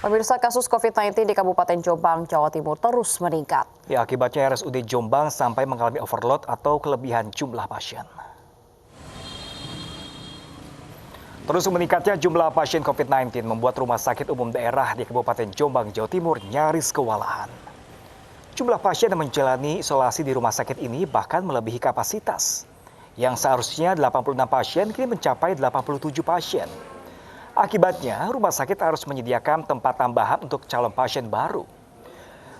Pemirsa, kasus COVID-19 di Kabupaten Jombang, Jawa Timur terus meningkat. Ya, akibatnya RSUD Jombang sampai mengalami overload atau kelebihan jumlah pasien. Terus meningkatnya jumlah pasien COVID-19 membuat rumah sakit umum daerah di Kabupaten Jombang, Jawa Timur nyaris kewalahan. Jumlah pasien yang menjalani isolasi di rumah sakit ini bahkan melebihi kapasitas. Yang seharusnya 86 pasien kini mencapai 87 pasien. Akibatnya, rumah sakit harus menyediakan tempat tambahan untuk calon pasien baru.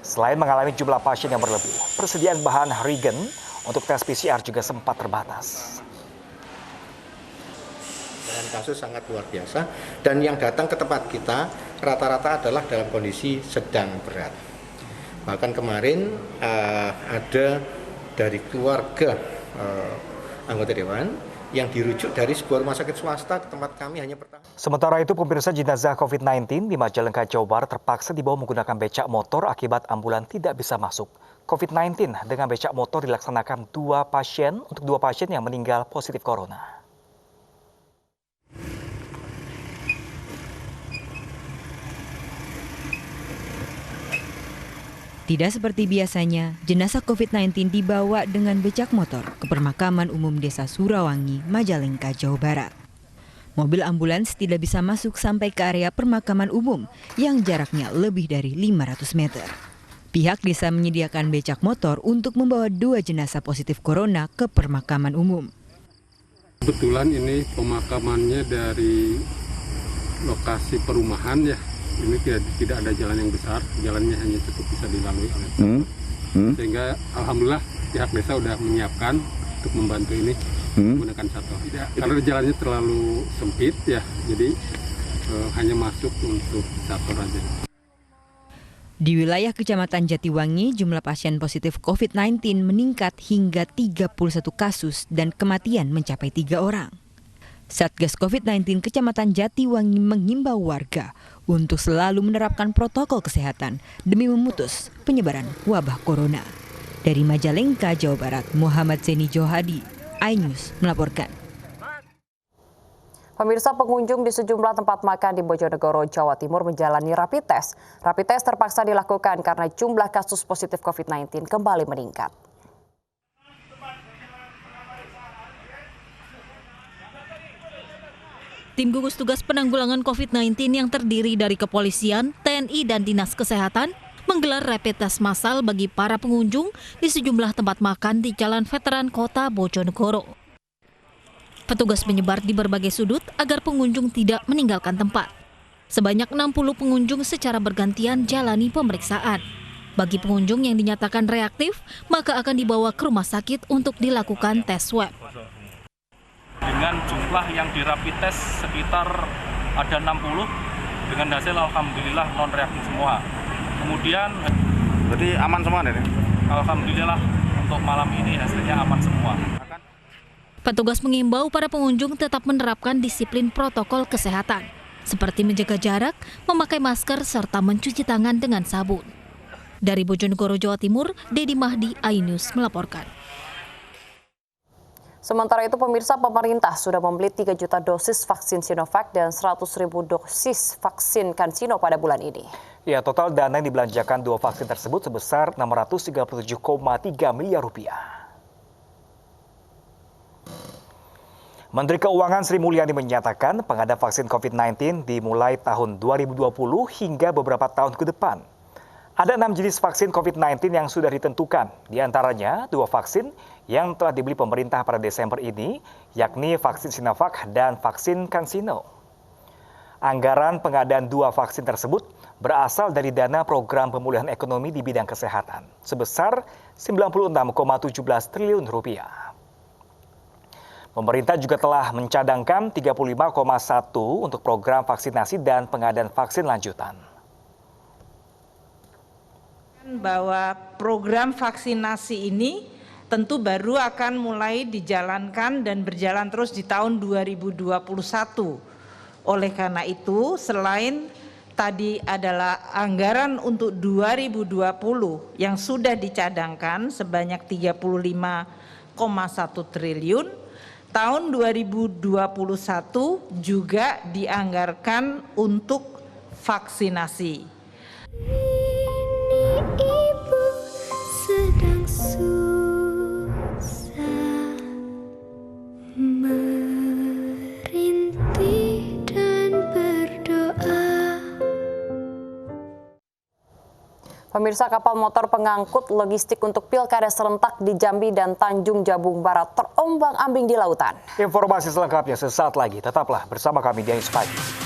Selain mengalami jumlah pasien yang berlebih, persediaan bahan reagen untuk tes PCR juga sempat terbatas. Dan kasus sangat luar biasa, dan yang datang ke tempat kita rata-rata adalah dalam kondisi sedang berat. Bahkan kemarin ada dari keluarga anggota dewan yang dirujuk dari sebuah rumah sakit swasta ke tempat kami hanya pertama. Sementara itu, pemirsa, jenazah COVID-19 di Majalengka, Jawa Barat terpaksa dibawa menggunakan becak motor akibat ambulan tidak bisa masuk. COVID-19 dengan becak motor dilaksanakan dua pasien yang meninggal positif corona. Tidak seperti biasanya, jenazah COVID-19 dibawa dengan becak motor ke Pemakaman Umum Desa Surawangi, Majalengka, Jawa Barat. Mobil ambulans tidak bisa masuk sampai ke area pemakaman umum yang jaraknya lebih dari 500 meter. Pihak desa menyediakan becak motor untuk membawa dua jenazah positif corona ke pemakaman umum. Kebetulan ini pemakamannya dari lokasi perumahan ya. Ini tidak ada jalan yang besar, jalannya hanya cukup bisa dilalui oleh sehingga alhamdulillah pihak desa sudah menyiapkan untuk membantu ini menggunakan shuttle. Karena jalannya terlalu sempit ya, jadi hanya masuk untuk shuttle aja. Di wilayah Kecamatan Jatiwangi, jumlah pasien positif COVID-19 meningkat hingga 31 kasus dan kematian mencapai 3 orang. Satgas COVID-19 Kecamatan Jatiwangi mengimbau warga untuk selalu menerapkan protokol kesehatan demi memutus penyebaran wabah corona. Dari Majalengka, Jawa Barat, Muhammad Zeni Johadi, iNews melaporkan. Pemirsa, pengunjung di sejumlah tempat makan di Bojonegoro, Jawa Timur menjalani rapid test. Rapid test terpaksa dilakukan karena jumlah kasus positif COVID-19 kembali meningkat. Tim gugus tugas penanggulangan COVID-19 yang terdiri dari kepolisian, TNI, dan Dinas Kesehatan menggelar rapid test massal bagi para pengunjung di sejumlah tempat makan di Jalan Veteran Kota Bojonegoro. Petugas menyebar di berbagai sudut agar pengunjung tidak meninggalkan tempat. Sebanyak 60 pengunjung secara bergantian jalani pemeriksaan. Bagi pengunjung yang dinyatakan reaktif, maka akan dibawa ke rumah sakit untuk dilakukan tes swab. Dengan jumlah yang di rapid test sekitar ada 60, dengan hasil alhamdulillah non reaktif semua. Kemudian berarti aman semua nih? Alhamdulillah untuk malam ini hasilnya aman semua. Petugas mengimbau para pengunjung tetap menerapkan disiplin protokol kesehatan, seperti menjaga jarak, memakai masker, serta mencuci tangan dengan sabun. Dari Bojonegoro, Jawa Timur, Dedi Mahdi, iNews melaporkan. Sementara itu, pemirsa, pemerintah sudah membeli 3 juta dosis vaksin Sinovac dan 100.000 dosis vaksin CanSino pada bulan ini. Ya, total dana yang dibelanjakan dua vaksin tersebut sebesar 637,3 miliar rupiah. Menteri Keuangan Sri Mulyani menyatakan pengadaan vaksin COVID-19 dimulai tahun 2020 hingga beberapa tahun ke depan. Ada 6 jenis vaksin COVID-19 yang sudah ditentukan, di antaranya 2 vaksin yang telah dibeli pemerintah pada Desember ini, yakni vaksin Sinovac dan vaksin CanSino. Anggaran pengadaan 2 vaksin tersebut berasal dari dana program pemulihan ekonomi di bidang kesehatan, sebesar 96,17 triliun rupiah. Pemerintah juga telah mencadangkan 35,1 untuk program vaksinasi dan pengadaan vaksin lanjutan. Bahwa program vaksinasi ini tentu baru akan mulai dijalankan dan berjalan terus di tahun 2021. Oleh karena itu, selain tadi adalah anggaran untuk 2020 yang sudah dicadangkan sebanyak 35,1 triliun, tahun 2021 juga dianggarkan untuk vaksinasi. Ibu sedang susah merintih dan berdoa. Pemirsa, kapal motor pengangkut logistik untuk pilkada serentak di Jambi dan Tanjung Jabung Barat terombang-ambing di lautan. Informasi selengkapnya sesaat lagi. Tetaplah bersama kami di Ais Pagi.